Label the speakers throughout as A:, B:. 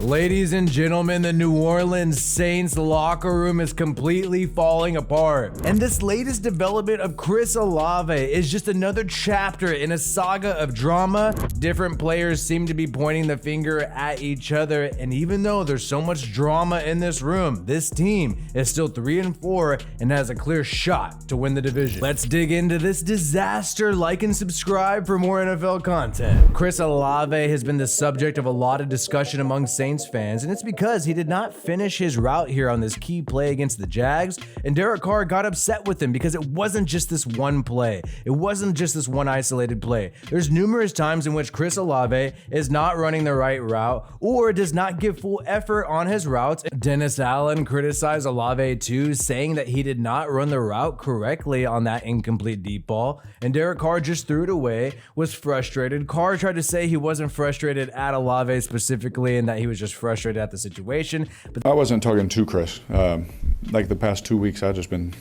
A: Ladies and gentlemen, the New Orleans Saints locker room is completely falling apart. And this latest development of Chris Olave is just another chapter in a saga of drama. Different players seem to be pointing the finger at each other, and even though there's so much drama in this room, this team is still 3-4 and has a clear shot to win the division. Let's dig into this disaster. Like and subscribe for more NFL content. Chris Olave has been the subject of a lot of discussion among Saints fans, and it's because he did not finish his route here on this key play against the Jags, and Derek Carr got upset with him because it wasn't just this one play. It wasn't just this one isolated play. There's numerous times in which Chris Olave is not running the right route or does not give full effort on his routes. Dennis Allen criticized Olave too, saying that he did not run the route correctly on that incomplete deep ball, and Derek Carr just threw it away, was frustrated. Carr tried to say he wasn't frustrated at Olave specifically and that he was just frustrated at the situation. But
B: I wasn't talking to Chris. Like the past 2 weeks, I've just been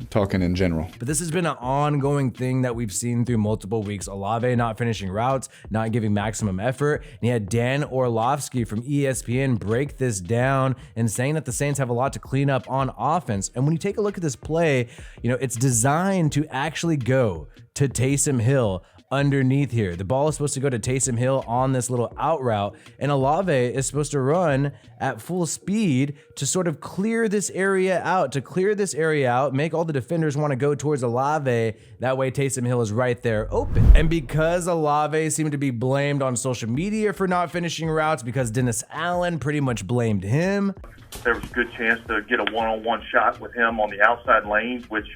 B: talking in general.
A: But this has been an ongoing thing that we've seen through multiple weeks. Olave not finishing routes, not giving maximum effort. And he had Dan Orlovsky from ESPN break this down and saying that the Saints have a lot to clean up on offense. And when you take a look at this play, it's designed to actually go to Taysom Hill underneath here. The ball is supposed to go to Taysom Hill on this little out route, and Olave is supposed to run at full speed to sort of clear this area out, make all the defenders want to go towards Olave. That way Taysom Hill is right there open. And because Olave seemed to be blamed on social media for not finishing routes, because Dennis Allen pretty much blamed him,
C: there was a good chance to get a one-on-one shot with him on the outside lanes, which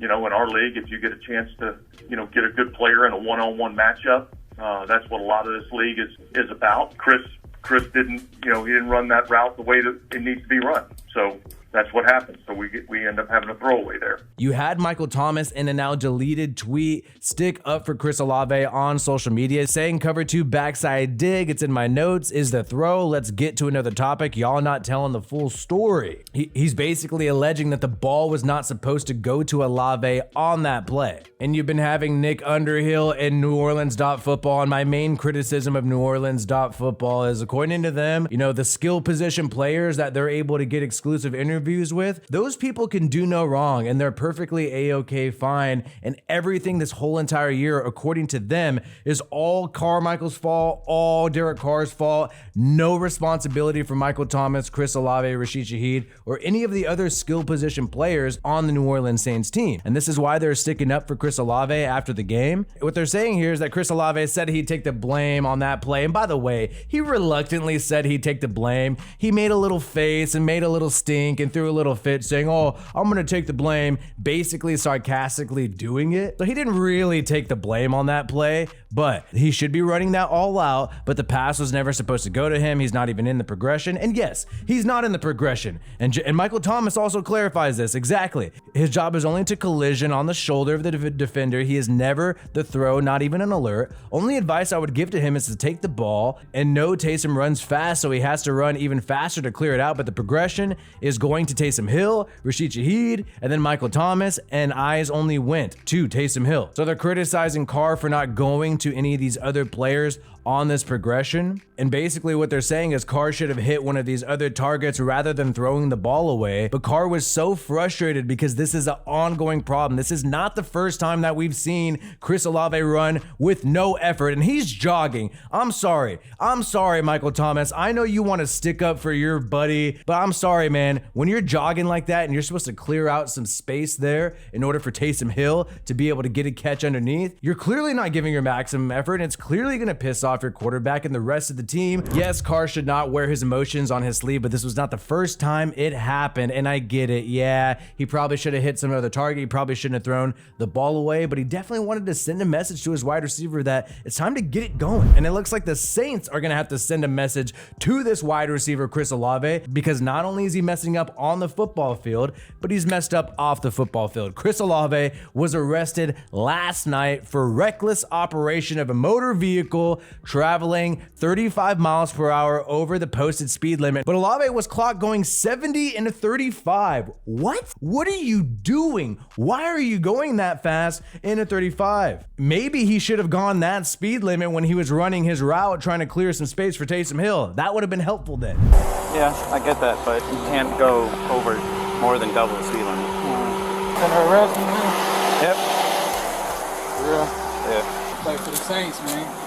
C: in our league, if you get a chance to, get a good player in a one-on-one matchup, that's what a lot of this league is about. Chris didn't, he didn't run that route the way that it needs to be run. So that's what happens. So we end up having a throwaway there.
A: You had Michael Thomas in a now deleted tweet stick up for Chris Olave on social media saying cover 2 backside dig. It's in my notes. Is the throw. Let's get to another topic. Y'all not telling the full story. He's basically alleging that the ball was not supposed to go to Olave on that play. And you've been having Nick Underhill and New Orleans.football. And my main criticism of New Orleans.football is, according to them, the skill position players that they're able to get exclusive interviews with, those people can do no wrong and they're perfectly a-okay fine, and everything this whole entire year, according to them, is all Carmichael's fault, all Derek Carr's fault. No responsibility for Michael Thomas, Chris Olave, Rashid Shaheed, or any of the other skill position players on the New Orleans Saints team. And this is why they're sticking up for Chris Olave after the game. What they're saying here is that Chris Olave said he'd take the blame on that play, and by the way, he reluctantly said he'd take the blame. He made a little face and made a little stink and threw a little fit saying, "Oh, I'm gonna take the blame," basically sarcastically doing it. So he didn't really take the blame on that play, but he should be running that all out. But the pass was never supposed to go to him. He's not even in the progression. And yes, he's not in the progression. And Michael Thomas also clarifies this exactly. His job is only to collision on the shoulder of the defender. He is never the throw, not even an alert. Only advice I would give to him is to take the ball, and no, Taysom runs fast, so he has to run even faster to clear it out. But the progression is going to Taysom Hill, Rashid Shaheed, and then Michael Thomas, and eyes only went to Taysom Hill. So they're criticizing Carr for not going to any of these other players on this progression. And basically what they're saying is Carr should have hit one of these other targets rather than throwing the ball away. But Carr was so frustrated because this is an ongoing problem. This is not the first time that we've seen Chris Olave run with no effort, and he's jogging. I'm sorry, Michael Thomas. I know you want to stick up for your buddy, but I'm sorry, man. When you're jogging like that and you're supposed to clear out some space there in order for Taysom Hill to be able to get a catch underneath, you're clearly not giving your maximum effort, and it's clearly going to piss off your quarterback and the rest of the team. Yes, Carr should not wear his emotions on his sleeve, but this was not the first time it happened, and I get it. Yeah, he probably should have hit some other target. He probably shouldn't have thrown the ball away, but he definitely wanted to send a message to his wide receiver that it's time to get it going. And it looks like the Saints are going to have to send a message to this wide receiver, Chris Olave, because not only is he messing up on the football field, but he's messed up off the football field. Chris Olave was arrested last night for reckless operation of a motor vehicle, traveling 35 miles per hour over the posted speed limit, but Olave was clocked going 70 and a 35. What? What are you doing? Why are you going that fast in a 35? Maybe he should have gone that speed limit when he was running his route trying to clear some space for Taysom Hill. That would have been helpful then.
D: Yeah, I get that, but you can't go over more than double the speed limit.
E: Can I arrest him, man?
D: Yep.
E: Yeah.
D: Yeah.
E: Play for the Saints, man.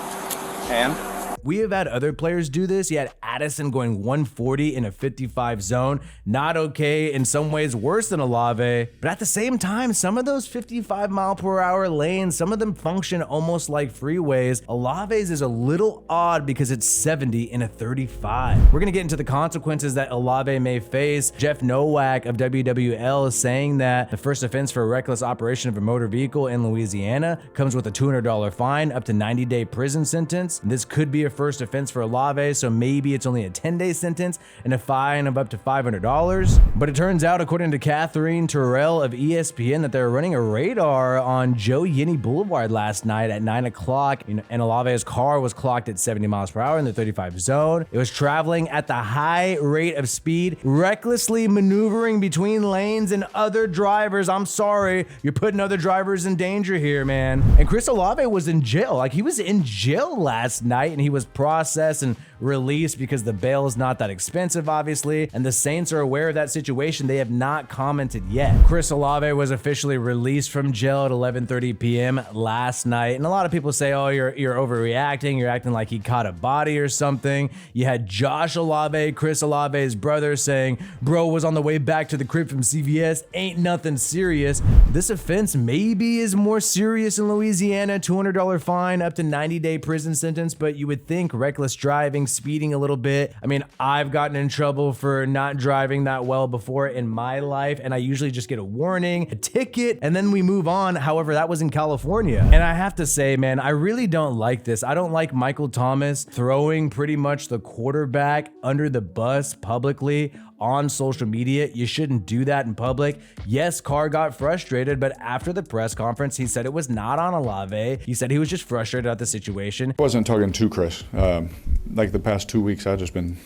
D: And?
A: We have had other players do this. You had Addison going 140 in a 55 zone. Not okay, in some ways worse than Olave. But at the same time, some of those 55 mile per hour lanes, some of them function almost like freeways. Olave's is a little odd because it's 70 in a 35. We're gonna get into the consequences that Olave may face. Jeff Nowak of WWL is saying that the first offense for a reckless operation of a motor vehicle in Louisiana comes with a $200 fine, up to 90-day prison sentence. This could be a first offense for Olave, so maybe it's only a 10-day sentence and a fine of up to $500. But it turns out, according to Catherine Terrell of ESPN, that they were running a radar on Joe Yinny Boulevard last night at 9 o'clock, and Olave's car was clocked at 70 miles per hour in the 35 zone. It was traveling at the high rate of speed, recklessly maneuvering between lanes and other drivers. I'm sorry, you're putting other drivers in danger here, man. And Chris Olave was in jail. Like, he was in jail last night, and he was processed and released because the bail is not that expensive, obviously, and the Saints are aware of that situation. They have not commented yet. Chris Olave was officially released from jail at 11:30 p.m. last night, and a lot of people say, oh, you're overreacting, you're acting like he caught a body or something. You had Josh Olave, Chris Olave's brother, saying bro was on the way back to the crib from CVS, ain't nothing serious. This offense maybe is more serious in Louisiana, $200 fine, up to 90-day prison sentence, but you would think reckless driving, speeding a little bit. I mean, I've gotten in trouble for not driving that well before in my life, and I usually just get a warning, a ticket, and then we move on. However, that was in California. And I have to say, man, I really don't like this. I don't like Michael Thomas throwing pretty much the quarterback under the bus publicly on social media. You shouldn't do that in public. Yes, Carr got frustrated, but after the press conference, he said it was not on Olave. He said he was just frustrated at the situation.
B: I wasn't talking to Chris. Like the past 2 weeks, I've just been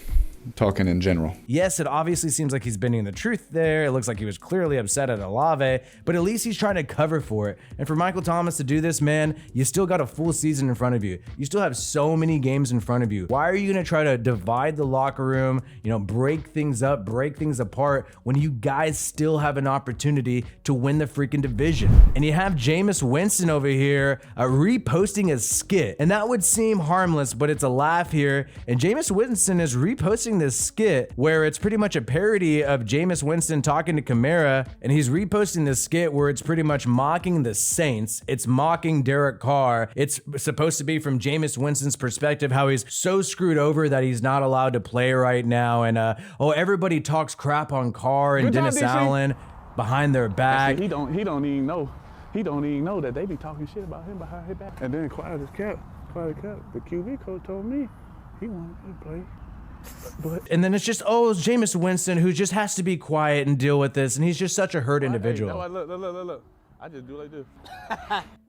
B: talking in general.
A: Yes, it obviously seems like he's bending the truth there. It looks like he was clearly upset at Olave, but at least he's trying to cover for it. And for Michael Thomas to do this, man, you still got a full season in front of you. You still have so many games in front of you. Why are you going to try to divide the locker room, break things up, break things apart when you guys still have an opportunity to win the freaking division? And you have Jameis Winston over here reposting a skit, and that would seem harmless, but it's a laugh here. And Jameis Winston is reposting this skit where it's pretty much a parody of Jameis Winston talking to Kamara, and he's reposting this skit where it's pretty much mocking the Saints. It's mocking Derek Carr. It's supposed to be from Jameis Winston's perspective, how he's so screwed over that he's not allowed to play right now, and everybody talks crap on Carr and Dennis Allen behind their back.
F: He don't even know. He don't even know that they be talking shit about him behind his back. And then quiet as kept, the QB coach told me he wanted me to play.
A: And then it's just, it's Jameis Winston who just has to be quiet and deal with this, and he's just such a hurt individual.
F: Hey, no, look. I just do like this.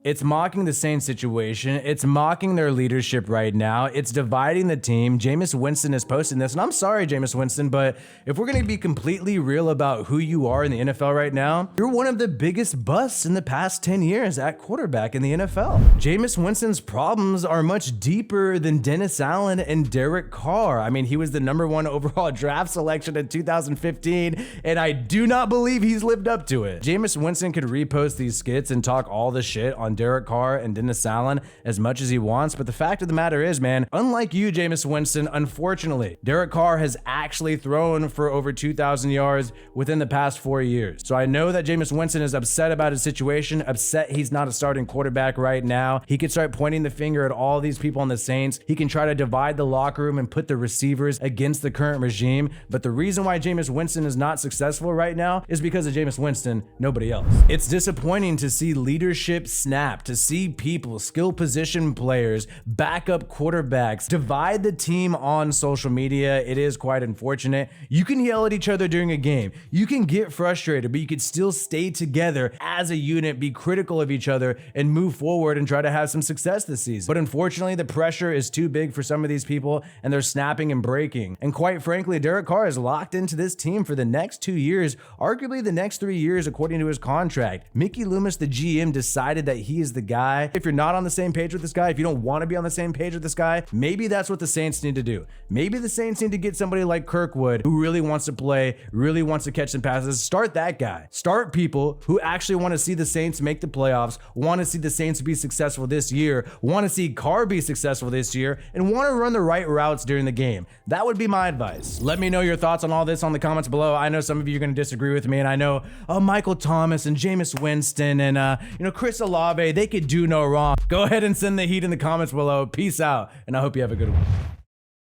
A: It's mocking the Saints situation. It's mocking their leadership right now. It's dividing the team. Jameis Winston is posting this, and I'm sorry, Jameis Winston, but if we're going to be completely real about who you are in the NFL right now, you're one of the biggest busts in the past 10 years at quarterback in the NFL. Jameis Winston's problems are much deeper than Dennis Allen and Derek Carr. I mean, he was the #1 overall draft selection in 2015, and I do not believe he's lived up to it. Jameis Winston could repost these skits and talk all the shit on Derek Carr and Dennis Allen as much as he wants, but the fact of the matter is, man, unlike you, Jameis Winston, unfortunately, Derek Carr has actually thrown for over 2,000 yards within the past 4 years. So I know that Jameis Winston is upset about his situation, upset he's not a starting quarterback right now. He could start pointing the finger at all these people on the Saints. He can try to divide the locker room and put the receivers against the current regime, but the reason why Jameis Winston is not successful right now is because of Jameis Winston, nobody else. It's disappointing to see leadership snap snap to see people, skill position players, backup quarterbacks, divide the team on social media. It is quite unfortunate. You can yell at each other during a game. You can get frustrated, but you could still stay together as a unit, be critical of each other, and move forward and try to have some success this season. But unfortunately, the pressure is too big for some of these people, and they're snapping and breaking. And quite frankly, Derek Carr is locked into this team for the next 2 years, arguably the next 3 years according to his contract. Mickey Loomis, the GM, decided that he is the guy. If you're not on the same page with this guy, if you don't want to be on the same page with this guy, maybe that's what the Saints need to do. Maybe the Saints need to get somebody like Kirkwood who really wants to play, really wants to catch some passes. Start that guy. Start people who actually want to see the Saints make the playoffs, want to see the Saints be successful this year, want to see Carr be successful this year, and want to run the right routes during the game. That would be my advice. Let me know your thoughts on all this on the comments below. I know some of you are going to disagree with me, and I know Michael Thomas and Jameis Winston and Chris Olave, they could do no wrong. Go ahead and send the heat in the comments below. Peace out, and I hope you have a good one.